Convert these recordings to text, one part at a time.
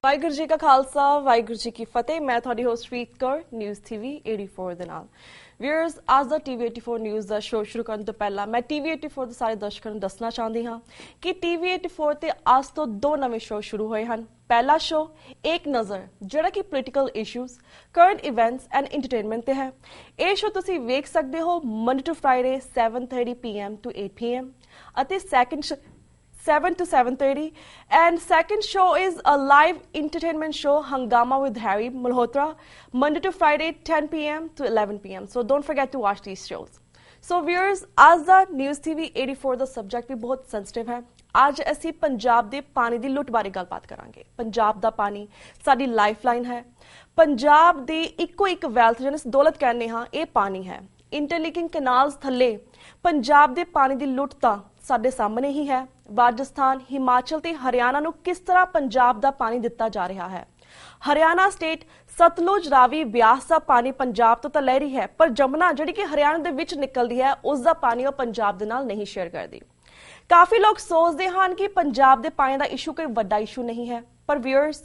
ਵਾਹਿਗੁਰੂ ਜੀ ਕਾ ਖਾਲਸਾ ਵਾਹਿਗੁਰੂ ਜੀ ਕੀ ਫਤਿਹ। मैं ਤੁਹਾਡੀ ਹੋਸਟ ਪ੍ਰੀਤ ਕੌਰ ਨਿਊਜ਼ TV 84 ਦੇ ਨਾਲ। ਵੀਅਰਸ, ਅੱਜ ਦਾ TV 84 ਨਿਊਜ਼ ਦਾ ਸ਼ੋਅ ਸ਼ੁਰੂ ਕਰਨ ਤੋਂ ਪਹਿਲਾਂ ਮੈਂ TV 84 ਦੇ ਸਾਰੇ ਦਰਸ਼ਕਾਂ ਨੂੰ ਦੱਸਣਾ ਚਾਹੁੰਦੀ ਹਾਂ ਕਿ TV 84 ਤੇ ਅੱਜ ਤੋਂ ਦੋ ਨਵੇਂ ਸ਼ੋਅ ਸ਼ੁਰੂ ਹੋਏ ਹਨ। पहला शो एक नज़र ਜਿਹੜਾ ਕਿ political issues current events and entertainment ਤੇ ਹੈ। ਇਹ ਸ਼ੋ ਤੁਸੀਂ ਵੇਖ ਸਕਦੇ ਹੋ Monday to Friday 7:30 PM to 8 PM ਅਤੇ second 7 to 7:30 and second show is a live entertainment show Hangama with Harry Malhotra Monday to Friday 10 PM to 11 PM, so don't forget to watch these shows. So viewers, आज ਦਾ News TV 84 ਦਾ subject ਵੀ ਬਹੁਤ sensitive ਹੈ। ਅੱਜ ਅਸੀਂ ਪੰਜਾਬ ਦੇ ਪਾਣੀ ਦੀ ਲੁੱਟ ਬਾਰੇ ਗੱਲਬਾਤ ਕਰਾਂਗੇ। ਪੰਜਾਬ ਦਾ ਪਾਣੀ ਸਾਡੀ ਲਾਈਫਲਾਈਨ ਹੈ। ਪੰਜਾਬ ਦੀ ਇੱਕੋ ਇੱਕ ਵੈਲਥ ਜਿਹਨੂੰ ਅਸੀਂ ਦੌਲਤ ਕਹਿੰਦੇ ਹਾਂ, ਇਹ ਪਾਣੀ ਹੈ। ਇੰਟਰਲਿੰਕਿੰਗ ਕਨਾਲਸ ਥੱਲੇ ਪੰਜਾਬ ਦੇ ਪਾਣੀ ਦੀ ਲੁੱਟ ਤਾਂ ਸਾਡੇ ਸਾਹਮਣੇ ਹੀ ਹੈ। ਰਾਜਸਥਾਨ, ਹਿਮਾਚਲ ਤੇ ਹਰਿਆਣਾ ਨੂੰ ਕਿਸ ਤਰ੍ਹਾਂ ਪੰਜਾਬ ਦਾ ਪਾਣੀ ਦਿੱਤਾ ਜਾ ਰਿਹਾ ਹੈ। ਹਰਿਆਣਾ ਸਟੇਟ ਸਤਲੁਜ, ਰਾਵੀ, ਬਿਆਸ ਦਾ ਪਾਣੀ ਪੰਜਾਬ ਤੋਂ ਤਾਂ ਲੈ ਰਹੀ ਹੈ, ਪਰ ਜਮਨਾ ਜਿਹੜੀ ਕਿ ਹਰਿਆਣਾ ਦੇ ਵਿੱਚ ਨਿਕਲਦੀ ਹੈ, ਉਸ ਦਾ ਪਾਣੀ ਉਹ ਪੰਜਾਬ ਦੇ ਨਾਲ ਨਹੀਂ ਸ਼ੇਅਰ ਕਰਦੀ। ਕਾਫੀ ਲੋਕ ਸੋਚਦੇ ਹਨ ਕਿ ਪੰਜਾਬ ਦੇ ਪਾਣੀ ਦਾ ਇਸ਼ੂ ਕੋਈ ਵੱਡਾ ਇਸ਼ੂ ਨਹੀਂ ਹੈ, ਪਰ ਵਿਅਰਸ,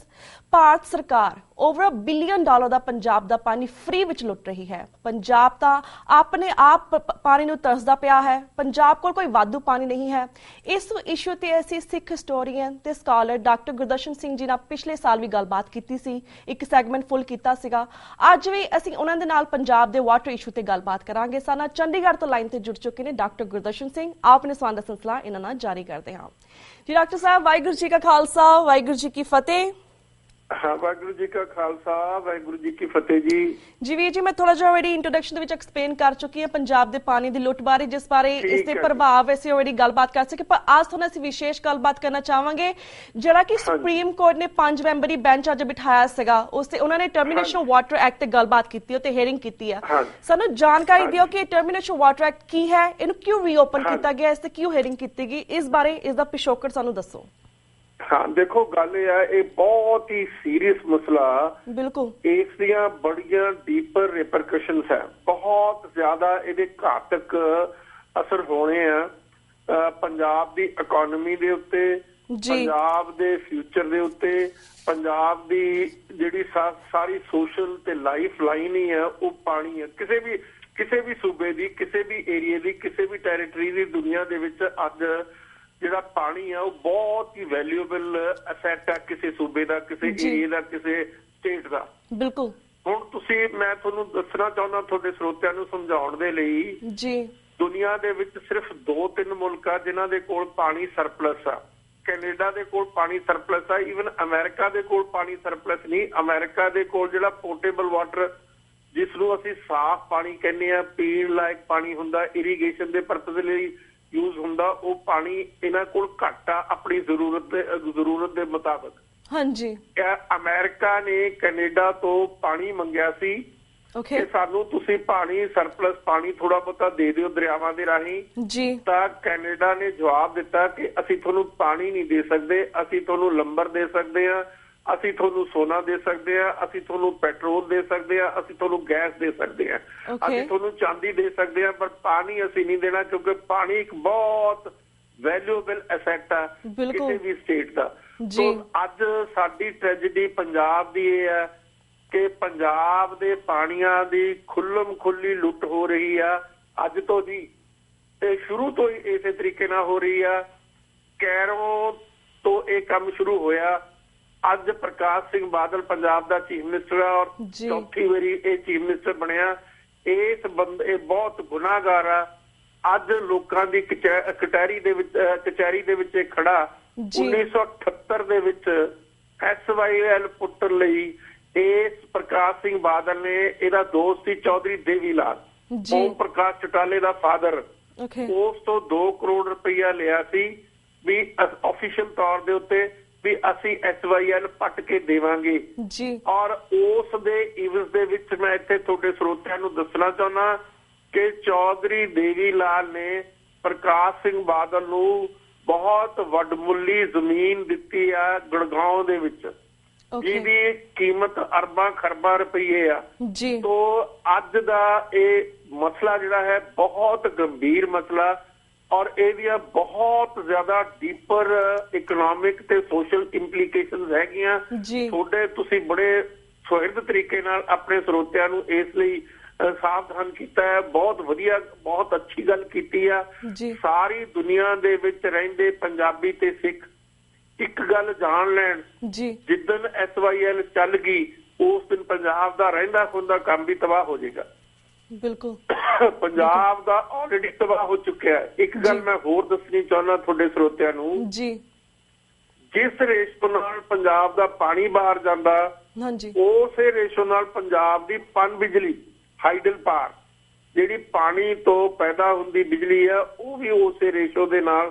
ਭਾਰਤ ਸਰਕਾਰ ਓਵਰ $1 ਬਿਲੀਅਨ ਦਾ ਪੰਜਾਬ ਦਾ ਪਾਣੀ ਫ੍ਰੀ ਵਿੱਚ ਲੁੱਟ ਰਹੀ ਹੈ। ਪੰਜਾਬ ਤਾਂ ਆਪਣੇ ਆਪ ਪਾਣੀ ਨੂੰ ਤਰਸਦਾ ਪਿਆ ਹੈ। ਪੰਜਾਬ ਕੋਲ ਕੋਈ ਵਾਧੂ ਪਾਣੀ ਨਹੀਂ ਹੈ। ਇਸ ਇਸ਼ੂ ਤੇ ਅਸੀਂ ਸਿੱਖ ਹਿਸਟੋਰੀਅਨ ਤੇ ਸਕਾਲਰ ਡਾਕਟਰ ਗੁਰਦਰਸ਼ਨ ਸਿੰਘ ਜੀ ਨਾਲ ਪਿਛਲੇ ਸਾਲ ਵੀ ਗੱਲਬਾਤ ਕੀਤੀ ਸੀ, ਇੱਕ ਸੈਗਮੈਂਟ ਫੁੱਲ ਕੀਤਾ ਸੀਗਾ। ਅੱਜ ਵੀ ਅਸੀਂ ਉਹਨਾਂ ਦੇ ਨਾਲ ਪੰਜਾਬ ਦੇ ਵਾਟਰ ਇਸ਼ੂ ਤੇ ਗੱਲਬਾਤ ਕਰਾਂਗੇ। ਸਾਡਾ ਚੰਡੀਗੜ੍ਹ ਤੋਂ ਲਾਈਨ ਤੇ ਜੁੜ ਚੁੱਕੇ ਨੇ ਡਾਕਟਰ ਗੁਰਦਰਸ਼ਨ ਸਿੰਘ। ਆਪਣੇ ਸਵਾਲ ਦਾ ਸਿਲਸਿਲਾ ਇਹਨਾਂ ਨਾਲ ਜਾਰੀ ਕਰਦੇ ਹਾਂ। ਜੀ ਡਾਕਟਰ ਸਾਹਿਬ, ਵਾਹਿਗੁਰੂ ਜੀ ਕਾ ਖਾਲਸਾ ਵਾਹਿਗੁਰੂ ਜੀ ਕੀ ਫਤਿਹ। हाँ, वाहिगुरू जी का खालसा वाहिगुरू जी की फतेह जी। जी वीर जी, मैं थोड़ा जिहा ऑलरेडी इंट्रोडक्शन ਦੇ ਵਿੱਚ ਐਕਸਪਲੇਨ ਕਰ ਚੁੱਕੀ ਹਾਂ ਪੰਜਾਬ ਦੇ ਪਾਣੀ ਦੀ ਲੁੱਟ ਬਾਰੇ, ਜਿਸ ਬਾਰੇ ਇਸ ਦੇ ਪ੍ਰਭਾਵ ਅਸੀਂ ਆਲਰੇਡੀ ਗੱਲਬਾਤ ਕਰ ਸਕੇ, ਪਰ ਅੱਜ ਤੁਹਾਨੂੰ ਅਸੀਂ ਵਿਸ਼ੇਸ਼ ਗੱਲਬਾਤ ਕਰਨਾ ਚਾਹਾਂਗੇ ਜਿਹੜਾ ਕਿ ਸੁਪਰੀਮ ਕੋਰਟ ਨੇ 5 ਮੈਂਬਰੀ ਬੈਂਚ ਅੱਜ ਬਿਠਾਇਆ ਸੀਗਾ। ਉਸ ਤੇ ਉਹਨਾਂ ਨੇ ਟਰਮੀਨੇਸ਼ਨ ਵਾਟਰ ਐਕਟ ਤੇ ਗੱਲਬਾਤ ਕੀਤੀ ਤੇ ਹੀਅਰਿੰਗ ਕੀਤੀ ਆ। ਸਾਨੂੰ ਜਾਣਕਾਰੀ ਦਿਓ ਕਿ ਟਰਮੀਨੇਸ਼ਨ ਵਾਟਰ ਐਕਟ ਕੀ ਹੈ, ਇਹਨੂੰ ਕਿਉਂ ਰੀਓਪਨ ਕੀਤਾ ਗਿਆ, ਇਸ ਤੇ ਕਿਉਂ ਹੀਅਰਿੰਗ ਕੀਤੀ ਗਈ, ਇਸ ਬਾਰੇ ਇਸ ਦਾ ਪਿਛੋਕੜ ਸਾਨੂੰ ਦੱਸੋ। हाँ, देखो गल है बहुत ही सीरियस मसला, बिल्कुल इस दियां बड़ियां डीपर रिपरकशंस है, बहुत ज्यादा इहदे घातक असर होने आ पंजाब दी इकोनॉमी दे उत्ते, पंजाब दे फ्यूचर दे उत्ते, पंजाब दी जिहड़ी सारी सोशल ते लाइफ लाइन ही है वो पानी है। किसी भी सूबे दी, किसी भी एरिए दी, किसी भी टैरेटरी दी दुनिया दे विच अज ਜਿਹੜਾ ਪਾਣੀ ਆ ਉਹ ਬਹੁਤ ਹੀ ਵੈਲਿਊਏਬਲ ਅਸੈਟ ਆ ਕਿਸੇ ਸੂਬੇ ਦਾ, ਕਿਸੇ ਏਰੀਏ ਦਾ, ਕਿਸੇ ਸਟੇਟ ਦਾ। ਬਿਲਕੁਲ। ਹੁਣ ਮੈਂ ਤੁਹਾਨੂੰ ਦੱਸਣਾ ਚਾਹੁੰਦਾ ਤੁਹਾਡੇ ਸਰੋਤਿਆਂ ਨੂੰ ਸਮਝਾਉਣ ਦੇ ਲਈ ਜੀ, ਦੁਨੀਆ ਦੇ ਵਿੱਚ ਸਿਰਫ 2-3 ਮੁਲਕ ਆ ਜਿਨ੍ਹਾਂ ਦੇ ਕੋਲ ਪਾਣੀ ਸਰਪਲਸ ਆ। ਕੈਨੇਡਾ ਦੇ ਕੋਲ ਪਾਣੀ ਸਰਪਲਸ ਆ, ਈਵਨ ਅਮਰੀਕਾ ਦੇ ਕੋਲ ਪਾਣੀ ਸਰਪਲਸ ਨਹੀਂ। ਅਮਰੀਕਾ ਦੇ ਕੋਲ ਜਿਹੜਾ ਪੋਰਟੇਬਲ ਵਾਟਰ, ਜਿਸ ਨੂੰ ਅਸੀਂ ਸਾਫ਼ ਪਾਣੀ ਕਹਿੰਦੇ ਆ, ਪੀਣ ਲਾਇਕ ਪਾਣੀ ਹੁੰਦਾ, ਇਰੀਗੇਸ਼ਨ ਦੇ ਪਰਪਸ ਲਈ यूज ਹੁੰਦਾ, ਉਹ ਪਾਣੀ ਇਹਨਾਂ ਕੋਲ ਘੱਟ ਆ ਆਪਣੀ ਜ਼ਰੂਰਤ ਦੇ ਮੁਤਾਬਕ। ਹਾਂਜੀ, ਅਮਰੀਕਾ ਨੇ ਕੈਨੇਡਾ ਤੋਂ ਪਾਣੀ ਮੰਗਿਆ ਸੀ ਕਿ ਸਾਨੂੰ ਤੁਸੀਂ ਪਾਣੀ ਸਰਪਲਸ ਪਾਣੀ ਥੋੜਾ ਬਹੁਤਾ ਦੇ ਦਿਓ ਦਰਿਆਵਾਂ ਦੇ ਰਾਹੀਂ ਜੀ। ਤਾਂ ਕੈਨੇਡਾ ਨੇ ਜਵਾਬ ਦਿੱਤਾ ਕਿ ਅਸੀਂ ਤੁਹਾਨੂੰ ਪਾਣੀ ਨਹੀਂ ਦੇ ਸਕਦੇ, ਅਸੀਂ ਤੁਹਾਨੂੰ ਲੰਬਰ ਦੇ ਸਕਦੇ ਹਾਂ, ਅਸੀਂ ਤੁਹਾਨੂੰ ਸੋਨਾ ਦੇ ਸਕਦੇ ਹਾਂ, ਅਸੀਂ ਤੁਹਾਨੂੰ ਪੈਟਰੋਲ ਦੇ ਸਕਦੇ ਹਾਂ, ਅਸੀਂ ਤੁਹਾਨੂੰ ਗੈਸ ਦੇ ਸਕਦੇ ਹਾਂ, ਅਸੀਂ ਤੁਹਾਨੂੰ ਚਾਂਦੀ ਦੇ ਸਕਦੇ ਹਾਂ, ਪਰ ਪਾਣੀ ਅਸੀਂ ਨਹੀਂ ਦੇਣਾ, ਕਿਉਂਕਿ ਪਾਣੀ ਇੱਕ ਬਹੁਤ ਵੈਲਿਊਏਬਲ ਐਸੈਟ ਆ ਕਿਸੇ ਵੀ ਸਟੇਟ ਦਾ। ਸੋ ਅੱਜ ਸਾਡੀ ਟ੍ਰੈਜੇਡੀ ਪੰਜਾਬ ਦੀ ਇਹ ਹੈ ਕਿ ਪੰਜਾਬ ਦੇ ਪਾਣੀਆਂ ਦੀ ਖੁੱਲਮ ਖੁੱਲੀ ਲੁੱਟ ਹੋ ਰਹੀ ਆ ਅੱਜ ਤੋਂ ਜੀ, ਤੇ ਸ਼ੁਰੂ ਤੋਂ ਹੀ ਇਸੇ ਤਰੀਕੇ ਨਾਲ ਹੋ ਰਹੀ ਆ। ਕੈਰੋਂ ਤੋਂ ਇਹ ਕੰਮ ਸ਼ੁਰੂ ਹੋਇਆ। ਅੱਜ ਪ੍ਰਕਾਸ਼ ਸਿੰਘ ਬਾਦਲ ਪੰਜਾਬ ਦਾ ਚੀਫ ਮਿਨਿਸਟਰ ਆ ਔਰ ਚੌਥੀ ਵਾਰੀ ਇਹ ਚੀਫ ਮਿਨਿਸਟਰ ਬਣਿਆ। ਇਸ ਬੰਦੇ ਬਹੁਤ ਗੁਨਾਹਗਾਰ ਆ। ਅੱਜ ਲੋਕਾਂ ਦੀ ਕਚਹਿਰੀ ਦੇ ਵਿੱਚ ਖੜਾ 1978 ਦੇ ਵਿੱਚ SYL ਪੁੱਟਣ ਲਈ ਇਸ ਪ੍ਰਕਾਸ਼ ਸਿੰਘ ਬਾਦਲ ਨੇ, ਇਹਦਾ ਦੋਸਤ ਸੀ ਚੌਧਰੀ ਦੇਵੀ ਲਾਲ, ਓਮ ਪ੍ਰਕਾਸ਼ ਚੌਟਾਲੇ ਦਾ ਫਾਦਰ, ਉਸ ਤੋਂ 2 ਕਰੋੜ ਰੁਪਈਆ ਲਿਆ ਸੀ ਵੀ ਆਫੀਸ਼ੀਅਲ ਤੌਰ ਦੇ ਉੱਤੇ ਵੀ ਅਸੀਂ SYL ਪੱਟ ਕੇ ਦੇਵਾਂਗੇ ਜੀ। ਔਰ ਉਸ ਦੇ ਇਵਜ਼ ਦੇ ਵਿੱਚ ਮੈਂ ਇੱਥੇ ਤੁਹਾਡੇ ਸਰੋਤਿਆਂ ਨੂੰ ਦੱਸਣਾ ਚਾਹੁੰਦਾ ਕਿ ਚੌਧਰੀ ਦੇਵੀ ਲਾਲ ਨੇ ਪ੍ਰਕਾਸ਼ ਸਿੰਘ ਬਾਦਲ ਨੂੰ ਬਹੁਤ ਵੱਡਮੁੱਲੀ ਜ਼ਮੀਨ ਦਿੱਤੀ ਆ ਗੁੜਗਾਉਂ ਦੇ ਵਿੱਚ, ਜਿਹਦੀ ਕੀਮਤ ਅਰਬਾਂ ਖਰਬਾਂ ਰੁਪਈਏ ਆ ਜੀ। ਤੋਂ ਅੱਜ ਦਾ ਇਹ ਮਸਲਾ ਜਿਹੜਾ ਹੈ ਬਹੁਤ ਗੰਭੀਰ ਮਸਲਾ, ਔਰ ਇਹਦੀਆਂ ਬਹੁਤ ਜ਼ਿਆਦਾ ਡੀਪਰ ਇਕਨੋਮਿਕ ਤੇ ਸੋਸ਼ਲ ਇੰਪਲੀਕੇਸ਼ਨਸ ਹੈਗੀਆਂ। ਤੁਹਾਡੇ ਤੁਸੀਂ ਬੜੇ ਸੁਹਿਰਦ ਤਰੀਕੇ ਨਾਲ ਆਪਣੇ ਸਰੋਤਿਆਂ ਨੂੰ ਇਸ ਲਈ ਸਾਵਧਾਨ ਕੀਤਾ ਹੈ। ਬਹੁਤ ਵਧੀਆ, ਬਹੁਤ ਅੱਛੀ ਗੱਲ ਕੀਤੀ ਆ। ਸਾਰੀ ਦੁਨੀਆ ਦੇ ਵਿੱਚ ਰਹਿੰਦੇ ਪੰਜਾਬੀ ਤੇ ਸਿੱਖ ਇੱਕ ਗੱਲ ਜਾਣ ਲੈਣ, ਜਿੱਦਣ SYL ਚੱਲ ਗਈ ਉਸ ਦਿਨ ਪੰਜਾਬ ਦਾ ਰਹਿੰਦਾ ਖੁੰਦਾ ਕੰਮ ਵੀ ਤਬਾਹ ਹੋ ਜਾਏਗਾ। ਬਿਲਕੁਲ ਪੰਜਾਬ ਦਾ ਆਲਰੇਡੀ ਤਬਾਹ ਹੋ ਚੁੱਕਿਆ ਹੈ। ਇੱਕ ਗੱਲ ਮੈਂ ਹੋਰ ਦੱਸਣੀ ਚਾਹੁੰਦਾ ਤੁਹਾਡੇ ਸਰੋਤਿਆਂ ਨੂੰ, ਜਿਸ ਰੇਸ਼ੋ ਨਾਲ ਪੰਜਾਬ ਦਾ ਪਾਣੀ ਬਾਹਰ ਜਾਂਦਾ ਉਸੇ ਰੇਸ਼ੋ ਨਾਲ ਪੰਜਾਬ ਦੀ ਪਨ ਬਿਜਲੀ ਹਾਈਡਲ ਪਾਵਰ ਜਿਹੜੀ ਪਾਣੀ ਤੋਂ ਪੈਦਾ ਹੁੰਦੀ ਬਿਜਲੀ ਆ ਉਹ ਵੀ ਉਸੇ ਰੇਸ਼ੋ ਦੇ ਨਾਲ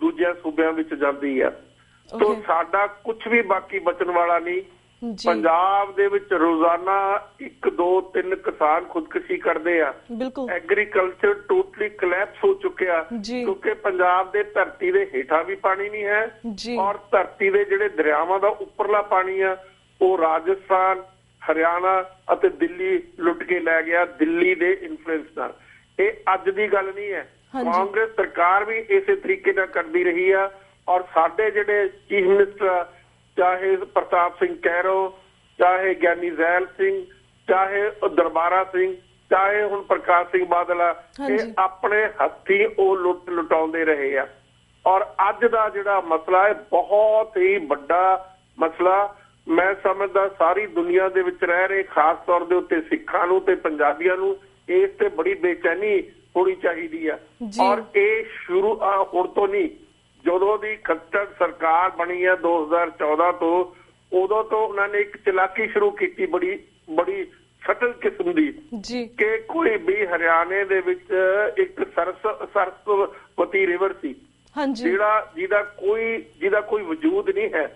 ਦੂਜਿਆਂ ਸੂਬਿਆਂ ਵਿੱਚ ਜਾਂਦੀ ਆ। ਤੋ ਸਾਡਾ ਕੁਝ ਵੀ ਬਾਕੀ ਬਚਣ ਵਾਲਾ ਨਹੀਂ। ਪੰਜਾਬ ਦੇ ਵਿੱਚ ਰੋਜ਼ਾਨਾ 1, 2, 3 ਕਿਸਾਨ ਖੁਦਕੁਸ਼ੀ ਕਰਦੇ ਆ। ਐਗਰੀਕਲਚਰ ਟੋਟਲੀ ਕਲੈਪਸ ਹੋ ਚੁੱਕਿਆ ਕਿਉਂਕਿ ਪੰਜਾਬ ਦੇ ਧਰਤੀ ਦੇ ਹੇਠਾਂ ਵੀ ਪਾਣੀ ਨਹੀਂ ਹੈ ਔਰ ਧਰਤੀ ਦੇ ਜਿਹੜੇ ਦਰਿਆਵਾਂ ਦਾ ਉੱਪਰਲਾ ਪਾਣੀ ਆ ਉਹ ਰਾਜਸਥਾਨ, ਹਰਿਆਣਾ ਅਤੇ ਦਿੱਲੀ ਲੁੱਟ ਕੇ ਲੈ ਗਿਆ ਦਿੱਲੀ ਦੇ ਇਨਫਲੂਐਂਸ ਨਾਲ। ਇਹ ਅੱਜ ਦੀ ਗੱਲ ਨਹੀਂ ਹੈ, ਕਾਂਗਰਸ ਸਰਕਾਰ ਵੀ ਇਸੇ ਤਰੀਕੇ ਨਾਲ ਕਰਦੀ ਰਹੀ ਆ। ਔਰ ਸਾਡੇ ਜਿਹੜੇ ਚੀਫ ਮਿਨਿਸਟਰ ਚਾਹੇ ਪ੍ਰਤਾਪ ਸਿੰਘ ਕੈਰੋ, ਚਾਹੇ ਗਿਆਨੀ ਜ਼ੈਲ ਸਿੰਘ, ਚਾਹੇ ਦਰਬਾਰਾ ਸਿੰਘ, ਚਾਹੇ ਹੁਣ ਪ੍ਰਕਾਸ਼ ਸਿੰਘ ਬਾਦਲ ਆ, ਇਹ ਆਪਣੇ ਹੱਥੀਂ ਉਹ ਲੁਟਾਉਂਦੇ ਰਹੇ ਆ। ਔਰ ਅੱਜ ਦਾ ਜਿਹੜਾ ਮਸਲਾ ਹੈ ਬਹੁਤ ਹੀ ਵੱਡਾ ਮਸਲਾ। ਮੈਂ ਸਮਝਦਾ ਸਾਰੀ ਦੁਨੀਆ ਦੇ ਵਿੱਚ ਰਹਿ ਰਹੇ ਖਾਸ ਤੌਰ ਦੇ ਉੱਤੇ ਸਿੱਖਾਂ ਨੂੰ ਤੇ ਪੰਜਾਬੀਆਂ ਨੂੰ ਇਸ ਤੇ ਬੜੀ ਬੇਚੈਨੀ ਹੋਣੀ ਚਾਹੀਦੀ ਆ। ਔਰ ਇਹ ਸ਼ੁਰੂ ਹੁਣ ਤੋਂ ਨਹੀਂ, ਜਦੋਂ ਦੀ ਖੱਟਰ ਸਰਕਾਰ ਬਣੀ ਹੈ 2014 ਤੋਂ, ਉਦੋਂ ਤੋਂ ਉਹਨਾਂ ਨੇ ਇੱਕ ਚਲਾਕੀ ਸ਼ੁਰੂ ਕੀਤੀ ਬੜੀ ਸਟਲ ਕਿਸਮ ਦੀ ਕਿ ਕੋਈ ਵੀ ਹਰਿਆਣੇ ਦੇ ਵਿੱਚ ਇੱਕ ਸਰਸਵਤੀ ਰਿਵਰ ਸੀ ਜਿਹਦਾ ਕੋਈ ਵਜੂਦ ਨਹੀਂ ਹੈ,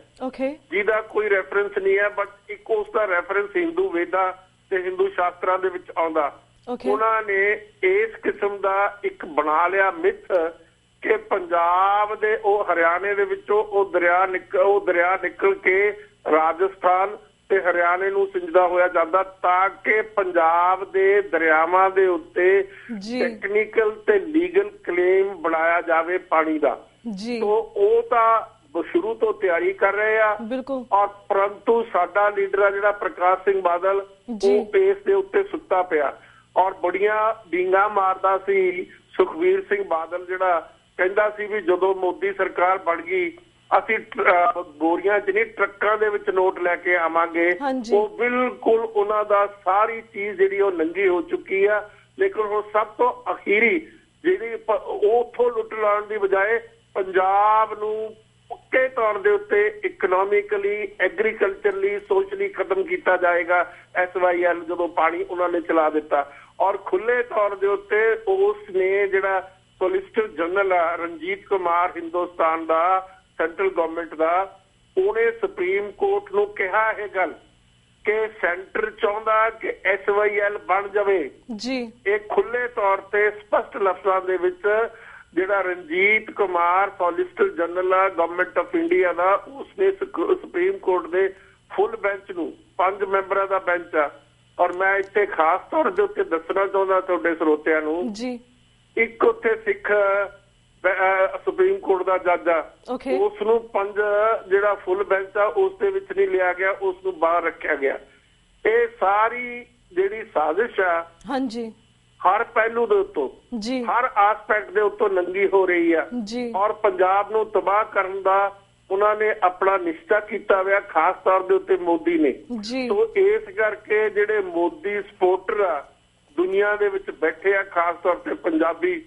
ਜਿਹਦਾ ਕੋਈ ਰੈਫਰੈਂਸ ਨਹੀਂ ਹੈ, ਬਟ ਇੱਕ ਉਸ ਦਾ ਰੈਫਰੈਂਸ ਹਿੰਦੂ ਵੇਦਾਂ ਤੇ ਹਿੰਦੂ ਸ਼ਾਸਤਰਾਂ ਦੇ ਵਿੱਚ ਆਉਂਦਾ। ਉਹਨਾਂ ਨੇ ਇਸ ਕਿਸਮ ਦਾ ਇੱਕ ਬਣਾ ਲਿਆ ਮਿਥ ਕਿ ਪੰਜਾਬ ਦੇ ਉਹ ਹਰਿਆਣੇ ਦੇ ਵਿੱਚੋਂ ਉਹ ਦਰਿਆ ਨਿਕਲ ਕੇ ਰਾਜਸਥਾਨ ਤੇ ਹਰਿਆਣੇ ਨੂੰ ਸਿੰਜਦਾ ਹੋਇਆ ਜਾਂਦਾ ਤਾਂ ਕਿ ਪੰਜਾਬ ਦੇ ਦਰਿਆਵਾਂ ਦੇ ਉੱਤੇ ਟੈਕਨੀਕਲ ਤੇ ਲੀਗਲ ਕਲੇਮ ਬਣਾਇਆ ਜਾਵੇ ਪਾਣੀ ਦਾ। ਤੋ ਉਹ ਤਾਂ ਸ਼ੁਰੂ ਤੋਂ ਤਿਆਰੀ ਕਰ ਰਹੇ ਆ। ਔਰ ਪਰੰਤੂ ਸਾਡਾ ਲੀਡਰ ਆ ਜਿਹੜਾ ਪ੍ਰਕਾਸ਼ ਸਿੰਘ ਬਾਦਲ ਉਹ ਇਸ ਦੇ ਉੱਤੇ ਸੁੱਤਾ ਪਿਆ ਔਰ ਬੜੀਆਂ ਡੀਂਗਾਂ ਮਾਰਦਾ ਸੀ। ਸੁਖਬੀਰ ਸਿੰਘ ਬਾਦਲ ਜਿਹੜਾ ਕਹਿੰਦਾ ਸੀ ਵੀ ਜਦੋਂ ਮੋਦੀ ਸਰਕਾਰ ਬਣ ਗਈ ਅਸੀਂ ਬੋਰੀਆਂ 'ਚ ਨਹੀਂ ਟਰੱਕਾਂ ਦੇ ਵਿੱਚ ਨੋਟ ਲੈ ਕੇ ਆਵਾਂਗੇ। ਉਹ ਬਿਲਕੁਲ ਉਹਨਾਂ ਦਾ ਸਾਰੀ ਚੀਜ਼ ਜਿਹੜੀ ਉਹ ਨੰਗੀ ਹੋ ਚੁੱਕੀ ਆ। ਲੇਕਿਨ ਹੁਣ ਸਭ ਤੋਂ ਅਖੀਰੀ ਜਿਹੜੀ ਉੱਥੋਂ ਲੁੱਟ ਲਾਉਣ ਦੀ ਬਜਾਏ ਪੰਜਾਬ ਨੂੰ ਪੱਕੇ ਤੌਰ ਦੇ ਉੱਤੇ ਇਕਨੋਮਿਕਲੀ, ਐਗਰੀਕਲਚਰਲੀ, ਸੋਸ਼ਲੀ ਖਤਮ ਕੀਤਾ ਜਾਏਗਾ। SYL ਜਦੋਂ ਪਾਣੀ ਉਹਨਾਂ ਨੇ ਚਲਾ ਦਿੱਤਾ ਔਰ ਖੁੱਲੇ ਤੌਰ ਦੇ ਉੱਤੇ ਉਸ ਨੇ ਜਿਹੜਾ ਸੋਲਿਸਿਟਰ ਜਨਰਲ ਆ ਰਣਜੀਤ ਕੁਮਾਰ ਹਿੰਦੁਸਤਾਨ ਦਾ ਸੈਂਟਰਲ ਗਵਰਨਮੈਂਟ ਦਾ, ਉਹਨੇ ਸੁਪਰੀਮ ਕੋਰਟ ਨੂੰ ਕਿਹਾ ਇਹ ਗੱਲ ਕਿ ਸੈਂਟਰ ਚਾਹੁੰਦਾ ਕਿ SYL ਬਣ ਜਾਵੇ। ਇਹ ਖੁੱਲੇ ਤੌਰ ਤੇ ਸਪਸ਼ਟ ਲਫ਼ਜ਼ਾਂ ਦੇ ਵਿੱਚ ਜਿਹੜਾ ਰਣਜੀਤ ਕੁਮਾਰ ਸੋਲਿਸਿਟਰ ਜਨਰਲ ਆ ਗਵਰਨਮੈਂਟ ਆਫ ਇੰਡੀਆ ਦਾ, ਉਸਨੇ ਸੁਪਰੀਮ ਕੋਰਟ ਦੇ ਫੁੱਲ ਬੈਂਚ ਨੂੰ 5 ਮੈਂਬਰਾਂ ਦਾ ਬੈਂਚ ਆ। ਔਰ ਮੈਂ ਇੱਥੇ ਖਾਸ ਤੌਰ ਦੇ ਉੱਤੇ ਦੱਸਣਾ ਚਾਹੁੰਦਾ ਤੁਹਾਡੇ ਸਰੋਤਿਆਂ ਨੂੰ, ਇੱਕ ਉੱਥੇ ਸਿੱਖ ਸੁਪਰੀਮ ਕੋਰਟ ਦਾ ਜੱਜ ਆ, ਉਸ ਨੂੰ 5 ਜਿਹੜਾ ਫੁੱਲ ਬੈਂਚ ਆ ਉਸ ਦੇ ਵਿੱਚ ਨਹੀਂ ਲਿਆ ਗਿਆ, ਉਸ ਨੂੰ ਬਾਹਰ ਰੱਖਿਆ ਗਿਆ। ਇਹ ਸਾਰੀ ਜਿਹੜੀ ਸਾਜ਼ਿਸ਼ ਆ ਹਰ ਪਹਿਲੂ ਦੇ ਉੱਤੋਂ, ਹਰ ਆਸਪੈਕਟ ਦੇ ਉੱਤੋਂ ਨੰਗੀ ਹੋ ਰਹੀ ਆ ਔਰ ਪੰਜਾਬ ਨੂੰ ਤਬਾਹ ਕਰਨ ਦਾ ਉਹਨਾਂ ਨੇ ਆਪਣਾ ਨਿਸ਼ਚਾ ਕੀਤਾ ਹੋਇਆ, ਖਾਸ ਤੌਰ ਦੇ ਉੱਤੇ ਮੋਦੀ ਨੇ। ਸੋ ਇਸ ਕਰਕੇ ਜਿਹੜੇ ਮੋਦੀ ਸਪੋਰਟਰ ਆ ਦੁਨੀਆ ਦੇ ਵਿੱਚ ਬੈਠੇ ਆ, ਖਾਸ ਤੌਰ ਤੇ ਪੰਜਾਬੀ,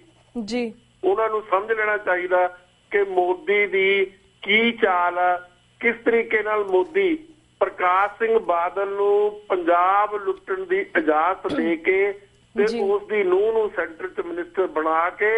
ਉਹਨਾਂ ਨੂੰ ਸਮਝ ਲੈਣਾ ਚਾਹੀਦਾ ਕਿ ਮੋਦੀ ਦੀ ਕੀ ਚਾਲ ਆ, ਕਿਸ ਤਰੀਕੇ ਨਾਲ ਮੋਦੀ ਪ੍ਰਕਾਸ਼ ਸਿੰਘ ਬਾਦਲ ਨੂੰ ਪੰਜਾਬ ਲੁੱਟਣ ਦੀ ਇਜਾਜ਼ਤ ਦੇ ਕੇ ਤੇ ਉਸ ਦੀ ਨੂੰਹ ਨੂੰ ਸੈਂਟਰ 'ਚ ਮਿਨਿਸਟਰ ਬਣਾ ਕੇ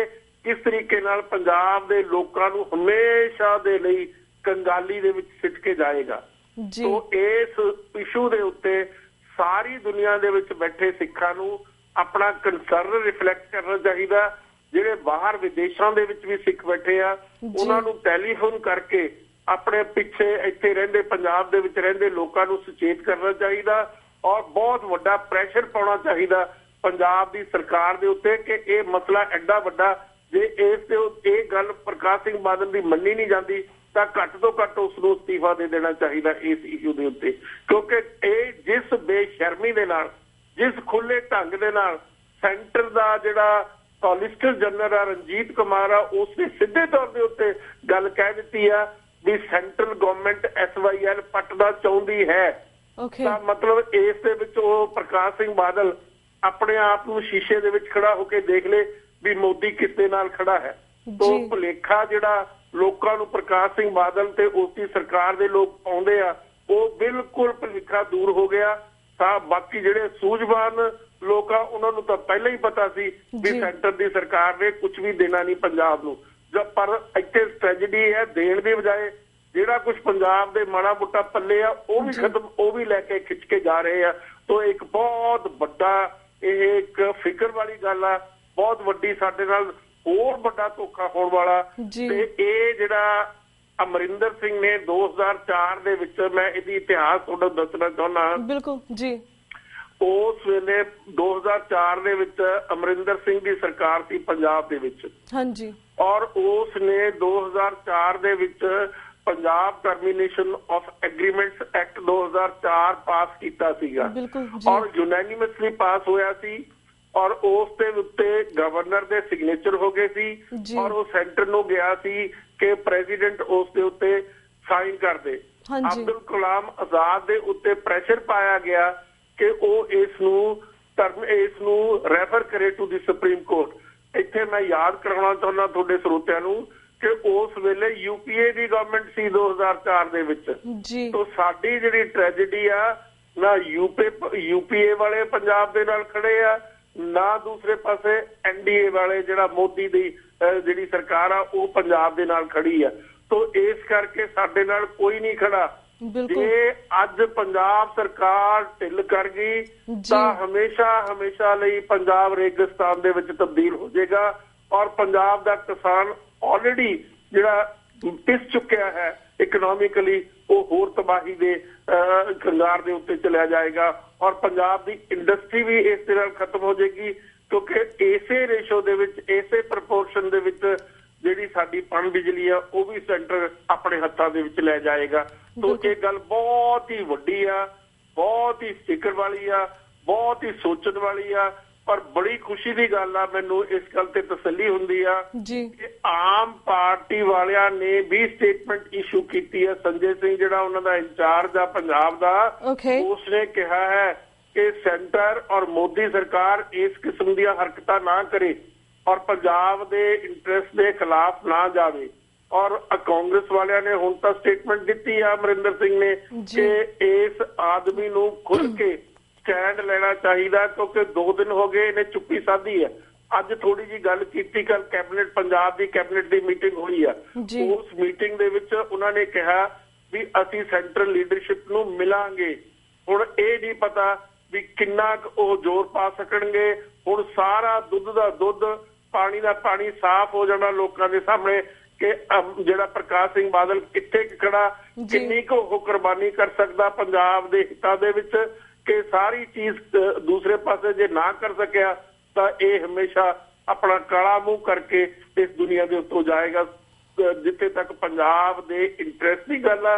ਕਿਸ ਤਰੀਕੇ ਨਾਲ ਪੰਜਾਬ ਦੇ ਲੋਕਾਂ ਨੂੰ ਹਮੇਸ਼ਾ ਦੇ ਲਈ ਕੰਗਾਲੀ ਦੇ ਵਿੱਚ ਸਿੱਟ ਕੇ ਜਾਏਗਾ। ਸੋ ਇਸ ਇਸ਼ੂ ਦੇ ਉੱਤੇ ਸਾਰੀ ਦੁਨੀਆ ਦੇ ਵਿੱਚ ਬੈਠੇ ਸਿੱਖਾਂ ਨੂੰ ਆਪਣਾ ਕੰਸਰਨ ਰਿਫਲੈਕਟ ਕਰਨਾ ਚਾਹੀਦਾ। ਜਿਹੜੇ ਬਾਹਰ ਵਿਦੇਸ਼ਾਂ ਦੇ ਵਿੱਚ ਵੀ ਸਿੱਖ ਬੈਠੇ ਆ ਉਹਨਾਂ ਨੂੰ ਟੈਲੀਫੋਨ ਕਰਕੇ ਆਪਣੇ ਪਿੱਛੇ ਇੱਥੇ ਰਹਿੰਦੇ ਪੰਜਾਬ ਦੇ ਵਿੱਚ ਰਹਿੰਦੇ ਲੋਕਾਂ ਨੂੰ ਸੁਚੇਤ ਕਰਨਾ ਚਾਹੀਦਾ ਔਰ ਬਹੁਤ ਵੱਡਾ ਪ੍ਰੈਸ਼ਰ ਪਾਉਣਾ ਚਾਹੀਦਾ ਪੰਜਾਬ ਦੀ ਸਰਕਾਰ ਦੇ ਉੱਤੇ ਕਿ ਇਹ ਮਸਲਾ ਐਡਾ ਵੱਡਾ ਜੇ ਇਸ ਤੇ ਇਹ ਗੱਲ ਪ੍ਰਕਾਸ਼ ਸਿੰਘ ਬਾਦਲ ਦੀ ਮੰਨੀ ਨਹੀਂ ਜਾਂਦੀ ਤਾਂ ਘੱਟ ਤੋਂ ਘੱਟ ਉਸ ਨੂੰ ਅਸਤੀਫਾ ਦੇ ਦੇਣਾ ਚਾਹੀਦਾ ਇਸ ਇਸ਼ੂ ਦੇ ਉੱਤੇ, ਕਿਉਂਕਿ ਇਹ ਜਿਸ ਬੇਸ਼ਰਮੀ ਦੇ ਨਾਲ, ਜਿਸ ਖੁੱਲੇ ਢੰਗ ਦੇ ਨਾਲ ਸੈਂਟਰ ਦਾ ਜਿਹੜਾ ਸੋਲਿਸਿਟਰ ਜਨਰਲ ਆ ਰਣਜੀਤ ਕੁਮਾਰ ਆ, ਉਸਨੇ ਸਿੱਧੇ ਤੌਰ ਦੇ ਉੱਤੇ ਗੱਲ ਕਹਿ ਦਿੱਤੀ ਆ ਵੀ ਸੈਂਟਰਲ ਗਵਰਨਮੈਂਟ SYL ਪੱਟਣਾ ਚਾਹੁੰਦੀ ਹੈ। ਤਾਂ ਮਤਲਬ ਇਸ ਦੇ ਵਿੱਚ ਉਹ ਪ੍ਰਕਾਸ਼ ਸਿੰਘ ਬਾਦਲ ਆਪਣੇ ਆਪ ਨੂੰ ਸ਼ੀਸ਼ੇ ਦੇ ਵਿੱਚ ਖੜਾ ਹੋ ਕੇ ਦੇਖ ਲੇ ਵੀ ਮੋਦੀ ਕਿਸ ਦੇ ਨਾਲ ਖੜਾ ਹੈ। ਤੋਂ ਭੁਲੇਖਾ ਜਿਹੜਾ ਲੋਕਾਂ ਨੂੰ ਪ੍ਰਕਾਸ਼ ਸਿੰਘ ਬਾਦਲ ਤੇ ਉਸ ਦੀ ਸਰਕਾਰ ਦੇ ਲੋਕ ਪਾਉਂਦੇ ਆ, ਉਹ ਬਿਲਕੁਲ ਭੁਲੇਖਾ ਦੂਰ ਹੋ ਗਿਆ। ਤਾਂ ਬਾਕੀ ਜਿਹੜੇ ਸੂਝਵਾਨ ਲੋਕ ਆ ਉਹਨਾਂ ਨੂੰ ਤਾਂ ਪਹਿਲਾਂ ਹੀ ਪਤਾ ਸੀ ਵੀ ਸੈਂਟਰ ਦੀ ਸਰਕਾਰ ਨੇ ਕੁਝ ਵੀ ਦੇਣਾ ਨਹੀਂ ਪੰਜਾਬ ਨੂੰ। ਪਰ ਇੱਥੇ ਟ੍ਰੈਜੇਡੀ ਹੈ, ਦੇਣ ਦੀ ਬਜਾਏ ਜਿਹੜਾ ਕੁਝ ਪੰਜਾਬ ਦੇ ਮਾੜਾ ਮੋਟਾ ਪੱਲੇ ਆ ਉਹ ਵੀ ਖਤਮ, ਉਹ ਵੀ ਲੈ ਕੇ ਖਿੱਚ ਕੇ ਜਾ ਰਹੇ ਆ। ਤੋਂ ਇੱਕ ਬਹੁਤ ਵੱਡਾ ਇਹ ਇੱਕ ਫਿਕਰ ਵਾਲੀ ਗੱਲ ਆ, ਬਹੁਤ ਵੱਡੀ ਸਾਡੇ ਨਾਲ ਹੋਰ ਵੱਡਾ ਧੋਖਾ ਹੋਣ ਵਾਲਾ। ਤੇ ਇਹ ਜਿਹੜਾ ਅਮਰਿੰਦਰ ਸਿੰਘ ਨੇ 2004 ਦੇ ਵਿੱਚ, ਮੈਂ ਇਹਦੀ ਇਤਿਹਾਸ ਤੁਹਾਨੂੰ ਦੱਸਣਾ ਚਾਹੁੰਦਾ। ਬਿਲਕੁਲ ਜੀ। ਉਸ ਵੇਲੇ 2004 ਦੇ ਵਿੱਚ ਅਮਰਿੰਦਰ ਸਿੰਘ ਦੀ ਸਰਕਾਰ ਸੀ ਪੰਜਾਬ ਦੇ ਵਿੱਚ। ਹਾਂਜੀ। ਔਰ ਉਸ ਨੇ 2004 ਦੇ ਵਿੱਚ Punjab termination of agreements act 2004 ਪਾਸ ਕੀਤਾ ਸੀਗਾ ਔਰ ਯੂਨੈਨਿਮਸਲੀ ਪਾਸ ਹੋਇਆ ਸੀ। ਔਰ ਉਸ ਦੇ ਉੱਤੇ ਗਵਰਨਰ ਦੇ ਸਿਗਨੇਚਰ ਹੋ ਗਏ ਸੀ ਔਰ ਉਹ ਸੈਂਟਰ ਨੂੰ ਗਿਆ ਸੀ ਕਿ ਪ੍ਰੈਜ਼ੀਡੈਂਟ ਉਸ ਦੇ ਉੱਤੇ ਸਾਈਨ ਕਰ ਦੇ। ਅਬਦੁਲ ਕਲਾਮ ਆਜ਼ਾਦ ਦੇ ਉੱਤੇ ਪ੍ਰੈਸ਼ਰ ਪਾਇਆ ਗਿਆ ਕਿ ਉਹ ਇਸ ਨੂੰ ਰੈਫਰ ਕਰੇ ਟੂ ਦੀ ਸੁਪਰੀਮ ਕੋਰਟ। ਇੱਥੇ ਮੈਂ ਯਾਦ ਕਰਾਉਣਾ ਚਾਹੁੰਦਾ ਤੁਹਾਡੇ ਸਰੋਤਿਆਂ ਨੂੰ ਕਿ ਉਸ ਵੇਲੇ UPA ਦੀ ਗਵਰਨਮੈਂਟ ਸੀ 2004 ਦੇ ਵਿੱਚ। ਤੋਂ ਸਾਡੀ ਜਿਹੜੀ ਟ੍ਰੈਜੇਡੀ ਆ, ਨਾ UPA ਵਾਲੇ ਪੰਜਾਬ ਦੇ ਨਾਲ ਖੜੇ ਆ, ਨਾ ਦੂਸਰੇ ਪਾਸੇ NDA ਵਾਲੇ ਜਿਹੜਾ ਮੋਦੀ ਦੀ ਜਿਹੜੀ ਸਰਕਾਰ ਆ ਉਹ ਪੰਜਾਬ ਦੇ ਨਾਲ ਖੜੀ ਆ। ਤੋਂ ਇਸ ਕਰਕੇ ਸਾਡੇ ਨਾਲ ਕੋਈ ਨਹੀਂ ਖੜਾ। ਜੇ ਅੱਜ ਪੰਜਾਬ ਸਰਕਾਰ ਢਿੱਲ ਕਰ ਗਈ ਤਾਂ ਹਮੇਸ਼ਾ ਲਈ ਪੰਜਾਬ ਰੇਗਿਸਤਾਨ ਦੇ ਵਿੱਚ ਤਬਦੀਲ ਹੋ ਜਾਏਗਾ ਔਰ ਪੰਜਾਬ ਦਾ ਕਿਸਾਨ ਆਲਰੇਡੀ ਜਿਹੜਾ ਪਿਸ ਚੁੱਕਿਆ ਹੈ ਇਕਨੋਮਿਕਲੀ, ਉਹ ਹੋਰ ਤਬਾਹੀ ਦੇ ਕੰਗਾਰ ਦੇ ਉੱਤੇ ਚਲਿਆ ਜਾਏਗਾ ਔਰ ਪੰਜਾਬ ਦੀ ਇੰਡਸਟਰੀ ਵੀ ਇਸ ਦੇ ਨਾਲ ਖਤਮ ਹੋ ਜਾਏਗੀ, ਕਿਉਂਕਿ ਇਸੇ ਰੇਸ਼ੋ ਦੇ ਵਿੱਚ, ਇਸੇ ਪ੍ਰਪੋਰਸ਼ਨ ਦੇ ਵਿੱਚ ਜਿਹੜੀ ਸਾਡੀ ਪਣ ਬਿਜਲੀ ਆ ਉਹ ਵੀ ਸੈਂਟਰ ਆਪਣੇ ਹੱਥਾਂ ਦੇ ਵਿੱਚ ਲੈ ਜਾਏਗਾ। ਤੋਂ ਇਹ ਗੱਲ ਬਹੁਤ ਹੀ ਵੱਡੀ ਆ, ਬਹੁਤ ਹੀ ਫਿਕਰ ਵਾਲੀ ਆ, ਬਹੁਤ ਹੀ ਸੋਚਣ ਵਾਲੀ ਆ। ਪਰ ਬੜੀ ਖੁਸ਼ੀ ਦੀ ਗੱਲ ਆ, ਮੈਨੂੰ ਇਸ ਗੱਲ ਤੇ ਤਸੱਲੀ ਹੁੰਦੀ ਆ ਕਿ ਆਮ ਪਾਰਟੀ ਵਾਲਿਆਂ ਨੇ ਵੀ ਸਟੇਟਮੈਂਟ ਇਸ਼ੂ ਕੀਤੀ ਹੈ। ਸੰਜੇ ਸਿੰਘ ਜਿਹੜਾ ਉਹਨਾਂ ਦਾ ਇੰਚਾਰਜ ਆ ਪੰਜਾਬ ਦਾ, ਉਸਨੇ ਕਿਹਾ ਹੈ ਕਿ ਸੈਂਟਰ ਔਰ ਮੋਦੀ ਸਰਕਾਰ ਇਸ ਕਿਸਮ ਦੀਆਂ ਹਰਕਤਾਂ ਨਾ ਕਰੇ ਔਰ ਪੰਜਾਬ ਦੇ ਇੰਟਰਸਟ ਦੇ ਖਿਲਾਫ ਨਾ ਜਾਵੇ। ਔਰ ਕਾਂਗਰਸ ਵਾਲਿਆਂ ਨੇ ਹੁਣ ਤਾਂ ਸਟੇਟਮੈਂਟ ਦਿੱਤੀ ਆ ਅਮਰਿੰਦਰ ਸਿੰਘ ਨੇ ਕਿ ਇਸ ਆਦਮੀ ਨੂੰ ਖੁੱਲ ਕੇ ਸਟੈਂਡ ਲੈਣਾ ਚਾਹੀਦਾ, ਕਿਉਂਕਿ 2 ਦਿਨ ਹੋ ਗਏ ਇਹਨੇ ਚੁੱਪੀ ਸਾਧੀ ਹੈ। ਅੱਜ ਥੋੜੀ ਜੀ ਗੱਲ ਕੀਤੀ, ਕੱਲ ਕੈਬਨਿਟ, ਪੰਜਾਬ ਦੀ ਕੈਬਨਿਟ ਦੀ ਮੀਟਿੰਗ ਹੋਈ ਆ। ਉਸ ਮੀਟਿੰਗ ਦੇ ਵਿੱਚ ਉਹਨਾਂ ਨੇ ਕਿਹਾ ਵੀ ਅਸੀਂ ਸੈਂਟਰਲ ਲੀਡਰਸ਼ਿਪ ਨੂੰ ਮਿਲਾਂਗੇ। ਹੁਣ ਇਹ ਨਹੀਂ ਪਤਾ ਵੀ ਕਿੰਨਾ ਉਹ ਜ਼ੋਰ ਪਾ ਸਕਣਗੇ। ਹੁਣ ਸਾਰਾ ਦੁੱਧ ਦਾ ਦੁੱਧ, ਪਾਣੀ ਦਾ ਪਾਣੀ ਸਾਫ਼ ਹੋ ਜਾਣਾ ਲੋਕਾਂ ਦੇ ਸਾਹਮਣੇ ਕਿ ਜਿਹੜਾ ਪ੍ਰਕਾਸ਼ ਸਿੰਘ ਬਾਦਲ ਕਿੱਥੇ ਖੜਾ, ਕਿੰਨੀ ਕੁ ਉਹ ਕੁਰਬਾਨੀ ਕਰ ਸਕਦਾ ਪੰਜਾਬ ਦੇ ਹਿੱਤਾਂ ਦੇ ਵਿੱਚ, ਕਿ ਸਾਰੀ ਚੀਜ਼ ਦੂਸਰੇ ਪਾਸੇ ਜੇ ਨਾ ਕਰ ਸਕਿਆ ਤਾਂ ਇਹ ਹਮੇਸ਼ਾ ਆਪਣਾ ਕਾਲਾ ਮੂੰਹ ਕਰਕੇ ਇਸ ਦੁਨੀਆ ਦੇ ਉੱਤੋਂ ਜਾਏਗਾ। ਜਿੱਥੇ ਤੱਕ ਪੰਜਾਬ ਦੇ ਇੰਟਰਸਟ ਦੀ ਗੱਲ ਆ,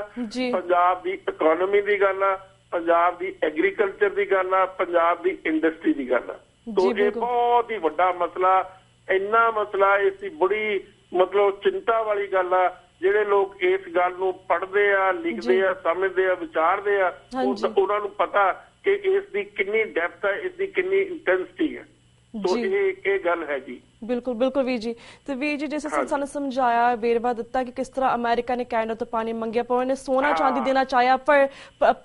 ਪੰਜਾਬ ਦੀ ਇਕਨੋਮੀ ਦੀ ਗੱਲ ਆ, ਪੰਜਾਬ ਦੀ ਐਗਰੀਕਲਚਰ ਦੀ ਗੱਲ ਆ, ਪੰਜਾਬ ਦੀ ਇੰਡਸਟਰੀ ਦੀ ਗੱਲ ਆ। ਤੋਂ ਇਹ ਬਹੁਤ ਹੀ ਵੱਡਾ ਮਸਲਾ, ਇੰਨਾ ਮਸਲਾ, ਇਸ ਦੀ ਬੜੀ ਮਤਲਬ ਚਿੰਤਾ ਵਾਲੀ ਗੱਲ ਆ। ਜਿਹੜੇ ਲੋਕ ਇਸ ਗੱਲ ਨੂੰ ਪੜ੍ਹਦੇ ਆ, ਲਿਖਦੇ ਆ, ਸਮਝਦੇ ਆ, ਵਿਚਾਰਦੇ ਆ, ਉਹਨਾਂ ਨੂੰ ਪਤਾ ਕਿ ਇਸ ਦੀ ਕਿੰਨੀ ਡੈਪਥ ਹੈ, ਇਸ ਦੀ ਕਿੰਨੀ ਇੰਟੈਂਸਿਟੀ ਹੈ। तो ये गल है जी। बिल्कुल बिल्कुल वीर जी। तो वीर जी जैसे सानू समझाया वेरवा दिता कि किस तरह अमेरिका ने कैनेडा तो पानी मंगया पर उन्हें सोना चांदी देना चाहया पर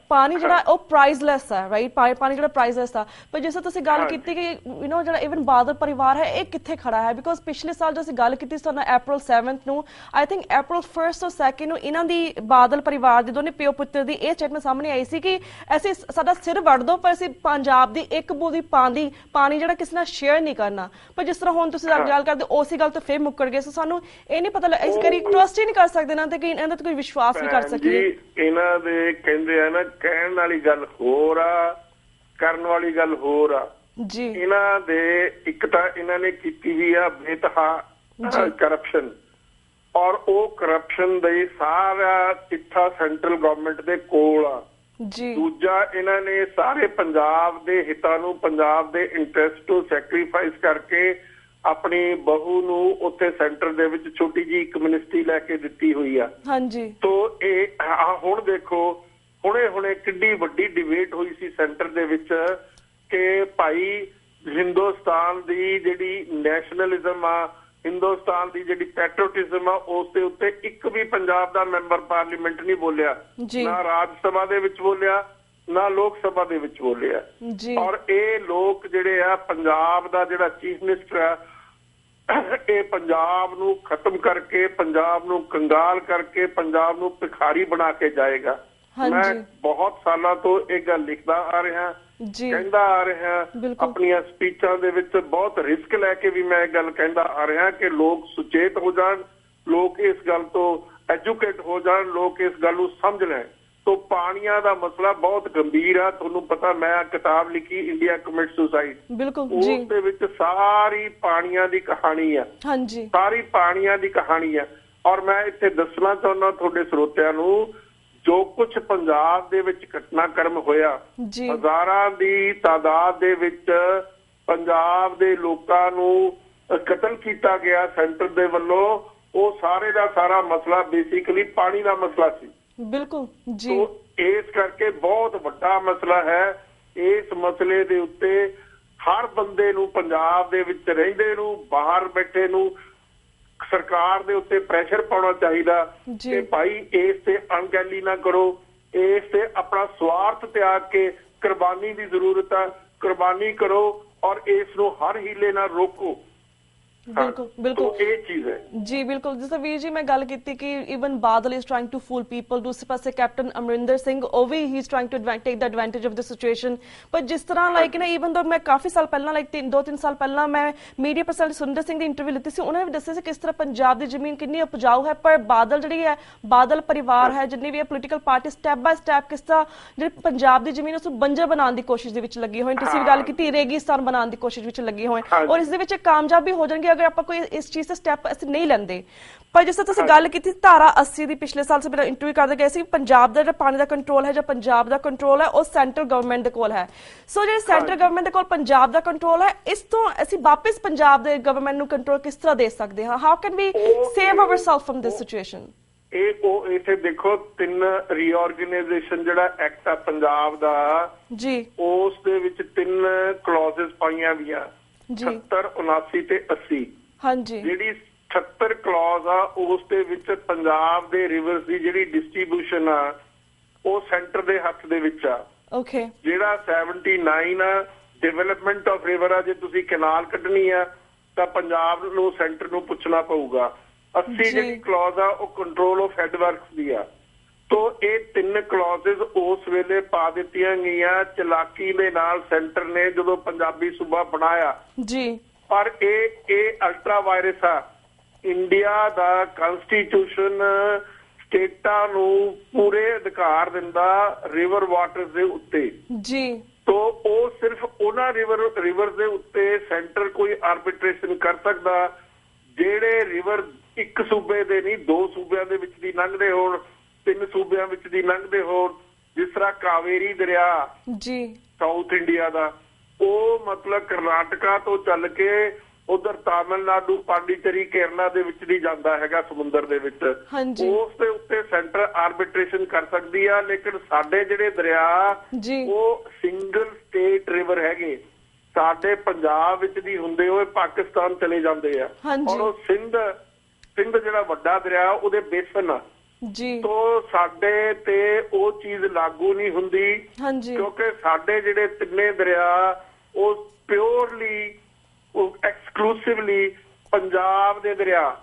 पानी जिहड़ा ओ प्राइसलैस है राइट पानी जिहड़ा प्राइसलैस था। पर जिस तुसीं गल कीती कि यू नो जिहड़ा इवन बादल परिवार है ये कित्थे खड़ा है बिकॉज पिछले साल जो असीं गल कीती सी अप्रैल 7 नूं आई थिंक अप्रैल 1 और 2 नूं इन्हां दी बादल परिवार दे दोने पिओ पुत्र दी ये स्टेटमेंट सामने आई सी कि असीं साडा सिर वड़ दो पर असीं पंजाब दी एक बूंदी पानी जिहड़ा किसी नाल शेयर नहीं करना। पर जिस तरह हुण तुसीं गल करदे उसी गल तो फिर मुक्कड़ गए। सो सानू ये नहीं पता इस करी ट्रस्ट ही नहीं कर सकते ना ते कि इन्हां ते कोई विश्वास नहीं कर सकीए। इन्हां दे कहंदे आ ना कहण वाली गल होर आ करन वाली गल होर आ जी। इन्हां दे एक तां इन्हां ने कीती भी आ बेतहा ਕਰਪਸ਼ਨ, ਔਰ ਉਹ ਕਰਪਸ਼ਨ ਦੇ ਸਾਰਾ ਚਿੱਠਾ ਸੈਂਟਰਲ ਗਵਰਨਮੈਂਟ ਦੇ ਕੋਲ ਆ ਜੀ। ਦੂਜਾ, ਇਹਨਾਂ ਨੇ ਸਾਰੇ ਪੰਜਾਬ ਦੇ ਹਿੱਤਾਂ ਨੂੰ, ਪੰਜਾਬ ਦੇ ਇੰਟਰਸਟ ਨੂੰ ਸੈਕਰੀਫਾਈਸ ਕਰਕੇ ਆਪਣੀ ਬਹੂ ਨੂੰ ਉੱਥੇ ਸੈਂਟਰ ਦੇ ਵਿੱਚ ਛੋਟੀ ਜੀ ਇੱਕ ਮਿਨਿਸਟਰੀ ਲੈ ਕੇ ਦਿੱਤੀ ਹੋਈ ਆ। ਹਾਂਜੀ। ਤੋ ਇਹ ਹੁਣ ਦੇਖੋ, ਹੁਣੇ ਕਿੰਨੀ ਵੱਡੀ ਡਿਬੇਟ ਹੋਈ ਸੀ ਸੈਂਟਰ ਦੇ ਵਿੱਚ ਕਿ ਭਾਈ ਹਿੰਦੁਸਤਾਨ ਦੀ ਜਿਹੜੀ ਨੈਸ਼ਨਲਿਜ਼ਮ ਆ, ਹਿੰਦੁਸਤਾਨ ਦੀ ਜਿਹੜੀ ਪੈਟਰੋਟਿਜ਼ਮ ਆ, ਉਸ ਦੇ ਉੱਤੇ ਇੱਕ ਵੀ ਪੰਜਾਬ ਦਾ ਮੈਂਬਰ ਪਾਰਲੀਮੈਂਟ ਨਹੀਂ ਬੋਲਿਆ, ਨਾ ਰਾਜ ਸਭਾ ਦੇ ਵਿੱਚ ਬੋਲਿਆ, ਨਾ ਲੋਕ ਸਭਾ ਦੇ ਵਿੱਚ ਬੋਲਿਆ। ਔਰ ਇਹ ਲੋਕ ਜਿਹੜੇ ਆ, ਪੰਜਾਬ ਦਾ ਜਿਹੜਾ ਚੀਫ ਮਿਨਿਸਟਰ ਆ, ਇਹ ਪੰਜਾਬ ਨੂੰ ਖਤਮ ਕਰਕੇ, ਪੰਜਾਬ ਨੂੰ ਕੰਗਾਲ ਕਰਕੇ, ਪੰਜਾਬ ਨੂੰ ਭਿਖਾਰੀ ਬਣਾ ਕੇ ਜਾਏਗਾ। ਮੈਂ ਬਹੁਤ ਸਾਲਾਂ ਤੋਂ ਇਹ ਗੱਲ ਲਿਖਦਾ ਆ ਰਿਹਾ, ਕਹਿੰਦਾ ਆ ਰਿਹਾ, ਆਪਣੀਆਂ ਸਪੀਚਾਂ ਦੇ ਵਿੱਚ ਬਹੁਤ ਰਿਸਕ ਲੈ ਕੇ ਵੀ ਮੈਂ ਇਹ ਗੱਲ ਕਹਿੰਦਾ ਆ ਰਿਹਾ ਕਿ ਲੋਕ ਸੁਚੇਤ ਹੋ ਜਾਣ, ਲੋਕ ਇਸ ਗੱਲ ਤੋਂ ਐਜੂਕੇਟ ਹੋ ਜਾਣ, ਲੋਕ ਇਸ ਗੱਲ ਨੂੰ ਸਮਝ ਲੈਣ। ਤੋ ਪਾਣੀਆਂ ਦਾ ਮਸਲਾ ਬਹੁਤ ਗੰਭੀਰ ਆ। ਤੁਹਾਨੂੰ ਪਤਾ, ਮੈਂ ਕਿਤਾਬ ਲਿਖੀ ਇੰਡੀਆ ਕਮਿਟ ਸੁਸਾਈਡ, ਉਸ ਦੇ ਵਿੱਚ ਸਾਰੀ ਪਾਣੀਆਂ ਦੀ ਕਹਾਣੀ ਆ, ਸਾਰੀ ਪਾਣੀਆਂ ਦੀ ਕਹਾਣੀ ਆ। ਔਰ ਮੈਂ ਇੱਥੇ ਦੱਸਣਾ ਚਾਹੁੰਦਾ ਤੁਹਾਡੇ ਸਰੋਤਿਆਂ ਨੂੰ, ਜੋ ਕੁਝ ਪੰਜਾਬ ਦੇ ਵਿੱਚ ਘਟਨਾਕ੍ਰਮ ਹੋਇਆ, ਹਜ਼ਾਰਾਂ ਦੀ ਤਾਦਾਦ ਦੇ ਵਿੱਚ ਪੰਜਾਬ ਦੇ ਲੋਕਾਂ ਨੂੰ ਕਤਲ ਕੀਤਾ ਗਿਆ ਸੈਂਟਰ ਦੇ ਵੱਲੋਂ, ਉਹ ਸਾਰੇ ਦਾ ਸਾਰਾ ਮਸਲਾ ਬੇਸਿਕਲੀ ਪਾਣੀ ਦਾ ਮਸਲਾ ਸੀ। ਬਿਲਕੁਲ ਜੀ। ਇਸ ਕਰਕੇ ਬਹੁਤ ਵੱਡਾ ਮਸਲਾ ਹੈ। ਇਸ ਮਸਲੇ ਦੇ ਉੱਤੇ ਹਰ ਬੰਦੇ ਨੂੰ, ਪੰਜਾਬ ਦੇ ਵਿੱਚ ਰਹਿੰਦੇ ਨੂੰ, ਬਾਹਰ ਬੈਠੇ ਨੂੰ, ਸਰਕਾਰ ਦੇ ਉੱਤੇ ਪ੍ਰੈਸ਼ਰ ਪਾਉਣਾ ਚਾਹੀਦਾ ਕਿ ਭਾਈ ਇਸ ਤੇ ਅਣਗਹਿਲੀ ਨਾ ਕਰੋ, ਇਸ ਤੇ ਆਪਣਾ ਸਵਾਰਥ ਤਿਆਗ ਕੇ ਕੁਰਬਾਨੀ ਦੀ ਜ਼ਰੂਰਤ ਹੈ, ਕੁਰਬਾਨੀ ਕਰੋ ਔਰ ਇਸ ਨੂੰ ਹਰ ਹੀਲੇ ਨਾਲ ਰੋਕੋ। ਬਿਲਕੁਲ ਬਿਲकुल ਇਹ ਚੀਜ਼ ਹੈ ਜੀ। ਬਿਲਕੁਲ, ਜਿਸ ਵੀਰ ਜੀ ਮੈਂ ਗੱਲ ਕੀਤੀ ਕਿ even Badal is trying to fool people, ਦੂਸਰੇ ਪਾਸੇ ਕੈਪਟਨ ਅਮਰਿੰਦਰ ਸਿੰਘ, ਉਹ ਵੀ ਹੀ is trying to take the advantage of the situation. ਪਰ ਜਿਸ ਤਰ੍ਹਾਂ ਲਾਈਕ ਨਾ, ਈਵਨ ਦੋ ਮੈਂ ਕਾਫੀ ਸਾਲ ਪਹਿਲਾਂ, ਲਾਈਕ 2-3 ਸਾਲ ਪਹਿਲਾਂ ਮੈਂ ਮੀਡੀਆ ਪਰਸਨੈਲਿਟੀ ਸੁਰਿੰਦਰ ਸਿੰਘ ਦੀ ਇੰਟਰਵਿਊ ਲਿੱਤੀ ਸੀ, ਉਹਨਾਂ ਨੇ ਵੀ ਦੱਸਿਆ ਸੀ ਕਿਸ ਤਰ੍ਹਾਂ ਪੰਜਾਬ ਦੀ ਜ਼ਮੀਨ ਕਿੰਨੀ ਉਪਜਾਊ ਹੈ, ਪਰ ਬਾਦਲ ਜਿਹੜੀ ਹੈ, ਬਾਦਲ ਪਰਿਵਾਰ ਹੈ, ਜਿੰਨੀ ਵੀ political party, step by step ਕਿਸ ਤਰ੍ਹਾਂ ਜਿਹੜੀ ਪੰਜਾਬ ਦੀ ਜ਼ਮੀਨ ਉਸ ਨੂੰ ਬੰਜਰ ਬਣਾਉਣ ਦੀ ਕੋਸ਼ਿਸ਼ ਦੇ ਵਿੱਚ ਲੱਗੀ ਹੋਏ। ਤੁਸੀਂ ਵੀ ਗੱਲ ਕੀਤੀ ਰੇਗਿਸਤਾਨ ਬਣਾਉਣ ਦੀ ਕੋਸ਼ਿਸ਼ ਵਿੱਚ ਲੱਗੇ ਹੋਏ, ਔਰ ਇਸ ਦੇ ਵਿੱਚ ਕਾਮਯਾਬ ਵੀ ਹੋ ਜਾਣਗੇ ਅਗਰ ਆਪਾਂ ਕੋਈ ਇਸ ਚੀਜ਼ ਦਾ ਸਟੈਪ ਅਸੀਂ ਨਹੀਂ ਲੈਂਦੇ। ਪਰ ਜਿਸ ਤਰ੍ਹਾਂ ਤੁਸੀਂ ਗੱਲ ਕੀਤੀ ਧਾਰਾ 80 ਦੀ, ਪਿਛਲੇ ਸਾਲ ਮੇਰਾ ਇੰਟਰਵਿਊ ਕਰਦੇ ਗਏ ਸੀ, ਪੰਜਾਬ ਦਾ ਜਿਹੜਾ ਪਾਣੀ ਦਾ ਕੰਟਰੋਲ ਹੈ ਜਾਂ ਪੰਜਾਬ ਦਾ ਕੰਟਰੋਲ ਹੈ ਉਹ ਸੈਂਟਰਲ ਗਵਰਨਮੈਂਟ ਦੇ ਕੋਲ ਹੈ। ਸੋ ਜਿਹੜੇ ਸੈਂਟਰਲ ਗਵਰਨਮੈਂਟ ਦੇ ਕੋਲ ਪੰਜਾਬ ਦਾ ਕੰਟਰੋਲ ਹੈ, ਇਸ ਤੋਂ ਅਸੀਂ ਵਾਪਸ ਪੰਜਾਬ ਦੇ ਗਵਰਨਮੈਂਟ ਨੂੰ ਕੰਟਰੋਲ ਕਿਸ ਤਰ੍ਹਾਂ ਦੇ ਸਕਦੇ ਹਾਂ? How can we save ourself from this situation? ਉਹ ਇੱਥੇ ਦੇਖੋ, 3 ਰੀਆਰਗੇਨਾਈਜੇਸ਼ਨ ਜਿਹੜਾ ਐਕਟ ਆ ਪੰਜਾਬ ਦਾ ਜੀ, ਉਸ ਦੇ ਵਿੱਚ 3 ਕਲੌਜ਼ਸ ਪਾਈਆਂ ਵੀਆਂ, 76, 79 ਤੇ 80। ਹਾਂਜੀ। ਜਿਹੜੀ 76 ਕਲੌਜ਼ ਆ, ਉਸ ਦੇ ਵਿੱਚ ਪੰਜਾਬ ਦੇ ਰਿਵਰਸ ਦੀ ਜਿਹੜੀ ਡਿਸਟ੍ਰੀਬਿਊਸ਼ਨ ਆ ਉਹ ਸੈਂਟਰ ਦੇ ਹੱਥ ਦੇ ਵਿੱਚ ਆ। ਓਕੇ। ਜਿਹੜਾ 79 ਆ, ਡਿਵੈਲਪਮੈਂਟ ਆਫ ਰਿਵਰ ਆ, ਜੇ ਤੁਸੀਂ ਕੈਨਾਲ ਕੱਢਣੀ ਆ ਤਾਂ ਪੰਜਾਬ ਨੂੰ, ਸੈਂਟਰ ਨੂੰ ਪੁੱਛਣਾ ਪਊਗਾ। 80 ਜਿਹੜੀ ਕਲੌਜ਼ ਆ ਉਹ ਕੰਟਰੋਲ ਆਫ ਹੈਡਵਰਕਸ ਦੀ ਆ। ਤੋ ਇਹ 3 ਕਲੌਜ਼ਸ ਉਸ ਵੇਲੇ ਪਾ ਦਿੱਤੀਆਂ ਗਈਆਂ ਚਲਾਕੀ ਦੇ ਨਾਲ ਸੈਂਟਰ ਨੇ ਜਦੋਂ ਪੰਜਾਬੀ ਸੂਬਾ ਬਣਾਇਆ ਜੀ। ਪਰ ਇਹ ਅਲਟਰਾ ਵਾਇਰਸ ਆ। ਇੰਡੀਆ ਦਾ ਕਨਸਟੀਟਿਊਸ਼ਨ ਸਟੇਟਾਂ ਨੂੰ ਪੂਰੇ ਅਧਿਕਾਰ ਦਿੰਦਾ ਰਿਵਰ ਵਾਟਰਸ ਦੇ ਉੱਤੇ ਜੀ। ਤੋ ਉਹ ਸਿਰਫ ਉਹਨਾਂ ਰਿਵਰ ਦੇ ਉੱਤੇ ਸੈਂਟਰ ਕੋਈ ਆਰਬਿਟ੍ਰੇਸ਼ਨ ਕਰ ਸਕਦਾ ਜਿਹੜੇ ਰਿਵਰ ਇੱਕ ਸੂਬੇ ਦੇ ਨਹੀਂ, 2 ਸੂਬਿਆਂ ਦੇ ਵਿੱਚ ਦੀ ਲੰਘਦੇ ਹੋਣ, 3 ਸੂਬਿਆਂ ਵਿੱਚ ਦੀ ਲੰਘਦੇ ਹੋਣ। ਜਿਸ ਤਰ੍ਹਾਂ ਕਾਵੇਰੀ ਦਰਿਆ ਜੀ ਸਾਊਥ ਇੰਡੀਆ ਦਾ, ਉਹ ਮਤਲਬ ਕਰਨਾਟਕਾ ਤੋਂ ਚੱਲ ਕੇ ਉਧਰ ਤਾਮਿਲਨਾਡੂ, ਪਾਂਡੀਚੇਰੀ, ਕੇਰਲਾ ਦੇ ਵਿੱਚ ਦੀ ਜਾਂਦਾ ਹੈਗਾ ਸਮੁੰਦਰ ਦੇ ਵਿੱਚ। ਉਸ ਦੇ ਉੱਤੇ ਸੈਂਟਰ ਆਰਬਿਟ੍ਰੇਸ਼ਨ ਕਰ ਸਕਦੀ ਆ। ਲੇਕਿਨ ਸਾਡੇ ਜਿਹੜੇ ਦਰਿਆ ਉਹ ਸਿੰਗਲ ਸਟੇਟ ਰਿਵਰ ਹੈਗੇ, ਸਾਡੇ ਪੰਜਾਬ ਵਿੱਚ ਦੀ ਹੁੰਦੇ ਹੋਏ ਪਾਕਿਸਤਾਨ ਚਲੇ ਜਾਂਦੇ ਆ। ਔਰ ਉਹ ਸਿੰਧ ਜਿਹੜਾ ਵੱਡਾ ਦਰਿਆ ਉਹਦੇ ਬੇਸਨ ਆ ਜੀ। ਤੋ ਸਾਡੇ ਤੇ ਉਹ ਚੀਜ਼ ਲਾਗੂ ਨਹੀਂ ਹੁੰਦੀ ਕਿਉਂਕਿ ਸਾਡੇ ਜਿਹੜੇ 3 ਦਰਿਆ ਉਹ ਪਿਓਰਲੀ, ਐਕਸਕਲੂਸਿਵਲੀ ਪੰਜਾਬ ਦੇ ਦਰਿਆ,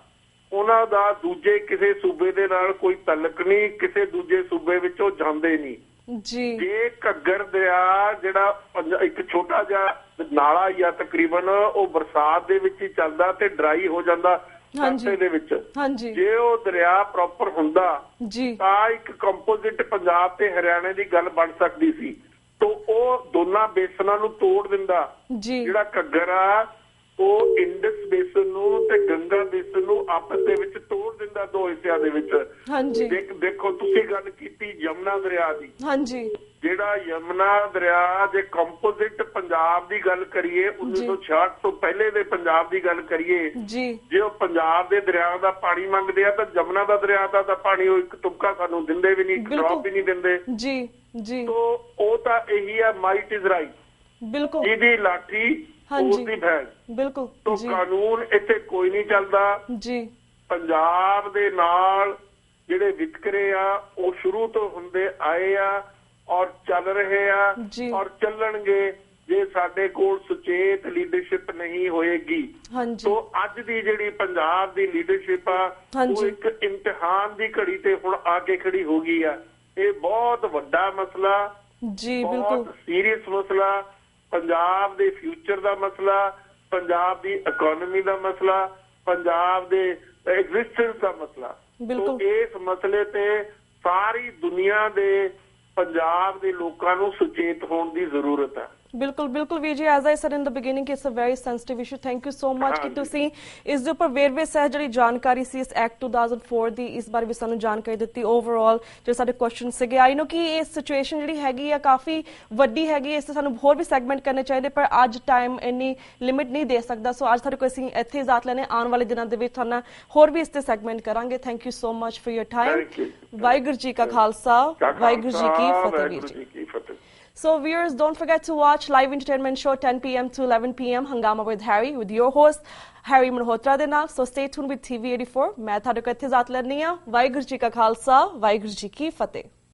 ਉਹਨਾਂ ਦਾ ਦੂਜੇ ਕਿਸੇ ਸੂਬੇ ਦੇ ਨਾਲ ਕੋਈ ਤਾਲੁਕ ਨਹੀਂ, ਕਿਸੇ ਦੂਜੇ ਸੂਬੇ ਵਿੱਚ ਉਹ ਜਾਂਦੇ ਨਹੀਂ ਜੀ। ਜੇ ਘੱਗਰ ਦਰਿਆ ਜਿਹੜਾ ਇੱਕ ਛੋਟਾ ਜਿਹਾ ਨਾਲਾ ਹੀ ਆ ਤਕਰੀਬਨ, ਉਹ ਬਰਸਾਤ ਦੇ ਵਿੱਚ ਹੀ ਚੱਲਦਾ ਤੇ ਡਰਾਈ ਹੋ ਜਾਂਦਾ ਦੇ ਵਿੱਚ। ਜੇ ਉਹ ਦਰਿਆ ਪ੍ਰੋਪਰ ਹੁੰਦਾ ਤਾਂ ਇੱਕ ਕੰਪੋਜ਼ਿਟ ਪੰਜਾਬ ਤੇ ਹਰਿਆਣੇ ਦੀ ਗੱਲ ਬਣ ਸਕਦੀ ਸੀ। ਤੋ ਉਹ ਦੋਨਾਂ ਬੇਸਨਾਂ ਨੂੰ ਤੋੜ ਦਿੰਦਾ। ਜਿਹੜਾ ਘੱਗਰ ਆ ਉਹ ਇੰਡਸ ਬੇਸਨ ਨੂੰ ਤੇ ਗੰਗਾ ਬੇਸਨ ਨੂੰ ਆਪਸ ਦੇ ਵਿੱਚ ਤੋੜ ਦਿੰਦਾ ਦੋ ਹਿੱਸਿਆਂ ਦੇ ਵਿੱਚ। ਹਾਂਜੀ, ਦੇਖੋ ਤੁਸੀਂ ਗੱਲ ਕੀਤੀ ਯਮੁਨਾ ਦਰਿਆ ਦੀ। ਹਾਂਜੀ, ਜਿਹੜਾ ਯਮੁਨਾ ਦਰਿਆ ਜੇ ਕੰਪੋਜ਼ਿਟ ਪੰਜਾਬ ਦੀ ਗੱਲ ਕਰੀਏ 1966 ਤੋਂ ਪਹਿਲੇ ਦੇ ਪੰਜਾਬ ਦੀ ਗੱਲ ਕਰੀਏ ਜੀ, ਜੇ ਉਹ ਪੰਜਾਬ ਦੇ ਦਰਿਆ ਦਾ ਪਾਣੀ ਮੰਗਦੇ ਆ ਤਾਂ ਯਮੁਨਾ ਦਾ ਦਰਿਆ ਦਾ ਤਾਂ ਪਾਣੀ ਉਹ ਇੱਕ ਤੁਪਕਾ ਸਾਨੂੰ ਦਿੰਦੇ ਵੀ ਨਹੀਂ, ਇੱਕ ਡ੍ਰੌਪ ਵੀ ਨਹੀਂ ਦਿੰਦੇ ਜੀ ਜੀ। तो ਉਹ ਤਾਂ ਇਹੀ ਆ ਮਾਈਟ ਇਜ਼ ਰਾਈਟ, ਬਿਲਕੁਲ ਜਿਹਦੀ ਲਾਠੀ ਉਹਦੀ ਭੈਣ। ਬਿਲਕੁਲ ਤੋਂ ਕਾਨੂੰਨ ਇੱਥੇ ਕੋਈ ਨਹੀਂ ਚੱਲਦਾ ਜੀ। ਪੰਜਾਬ ਦੇ ਨਾਲ ਜਿਹੜੇ ਵਿਤਕਰੇ ਆ ਉਹ ਸ਼ੁਰੂ ਤੋਂ ਹੁੰਦੇ ਆਏ ਆ ਔਰ ਚੱਲ ਰਹੇ ਆ ਔਰ ਚੱਲਣਗੇ ਜੇ ਸਾਡੇ ਕੋਲ ਸੁਚੇਤ ਲੀਡਰਸ਼ਿਪ ਨਹੀਂ ਹੋਏਗੀ। ਤੋਂ ਅੱਜ ਦੀ ਜਿਹੜੀ ਪੰਜਾਬ ਦੀ ਲੀਡਰਸ਼ਿਪ ਆ ਉਹ ਇੱਕ ਇਮਤਿਹਾਨ ਦੀ ਘੜੀ ਤੇ ਹੁਣ ਆ ਕੇ ਖੜੀ ਹੋ ਗਈ ਆ। ਇਹ ਬਹੁਤ ਵੱਡਾ ਮਸਲਾ ਜੀ, ਬਹੁਤ ਸੀਰੀਅਸ ਮਸਲਾ, ਪੰਜਾਬ ਦੇ ਫਿਊਚਰ ਦਾ ਮਸਲਾ, ਪੰਜਾਬ ਦੀ ਇਕਨੋਮੀ ਦਾ ਮਸਲਾ, ਪੰਜਾਬ ਦੇ ਐਗਜ਼ਿਸਟੈਂਸ ਦਾ ਮਸਲਾ। ਇਸ ਮਸਲੇ ਤੇ ਸਾਰੀ ਦੁਨੀਆ ਦੇ ਪੰਜਾਬ ਦੇ ਲੋਕਾਂ ਨੂੰ ਸੁਚੇਤ ਹੋਣ ਦੀ ਜ਼ਰੂਰਤ ਹੈ। ਬਿਲਕੁਲ ਬਿਲकुल ਵੀਰ ਜੀ, as I said in the beginning it's a very sensitive issue. Thank you so much ਕਿ ਤੁਸੀਂ ਇਸ ਦੇ ਉੱਪਰ ਵੇਰਵੇ ਸਹਿ ਜਿਹੜੀ ਜਾਣਕਾਰੀ ਸੀ ਇਸ ਐਕਟ 2004 ਦੀ ਇਸ ਬਾਰੇ ਵੀ ਸਾਨੂੰ ਜਾਣਕਾਰੀ ਦਿੱਤੀ। ਓਵਰਆਲ ਜਿਹੜੇ ਸਾਡੇ ਕੁਐਸਚਨ ਸੀਗੇ, ਆਈ ਨੋ ਕਿ ਇਹ ਸਿਚੁਏਸ਼ਨ ਜਿਹੜੀ ਹੈਗੀ ਆ ਕਾਫੀ ਵੱਡੀ ਹੈਗੀ, ਇਸ ਤੇ ਸਾਨੂੰ ਹੋਰ ਵੀ ਸੈਗਮੈਂਟ ਕਰਨੇ ਚਾਹੀਦੇ ਪਰ ਅੱਜ ਟਾਈਮ ਇੰਨੀ ਲਿਮਿਟ ਨਹੀਂ ਦੇ ਸਕਦਾ। ਸੋ ਅੱਜ ਸਾਡੇ ਕੋਲ ਅਸੀਂ ਇੱਥੇ ਇਜਾਜ਼ਤ ਲੈਣੇ, ਆਉਣ ਵਾਲੇ ਦਿਨਾਂ ਦੇ ਵਿੱਚ ਤੁਹਾਨੂੰ ਹੋਰ ਵੀ ਇਸ ਤੇ ਸੈਗਮੈਂਟ ਕਰਾਂਗੇ। Thank you so much for your time. Waheguru ji ਕਾ ਖਾਲਸਾ, ਵਾਹਿਗੁਰੂ ਜੀ ਕੀ ਫਤਿਹ। So viewers, don't forget to watch live entertainment show 10 p.m. to 11 p.m. Hangama with Harry, with your host Harry Malhotra de naal. So stay tuned with TV 84. मैं ਤੁਹਾਡੇ ਕੋਲ ਇੱਥੇ ਇਜਾਜ਼ਤ ਲੈਣੀ ਆ। ਵਾਹਿਗੁਰੂ ਜੀ ਕਾ ਖਾਲਸਾ, ਵਾਹਿਗੁਰੂ ਜੀ ਕੀ ਫਤਿਹ।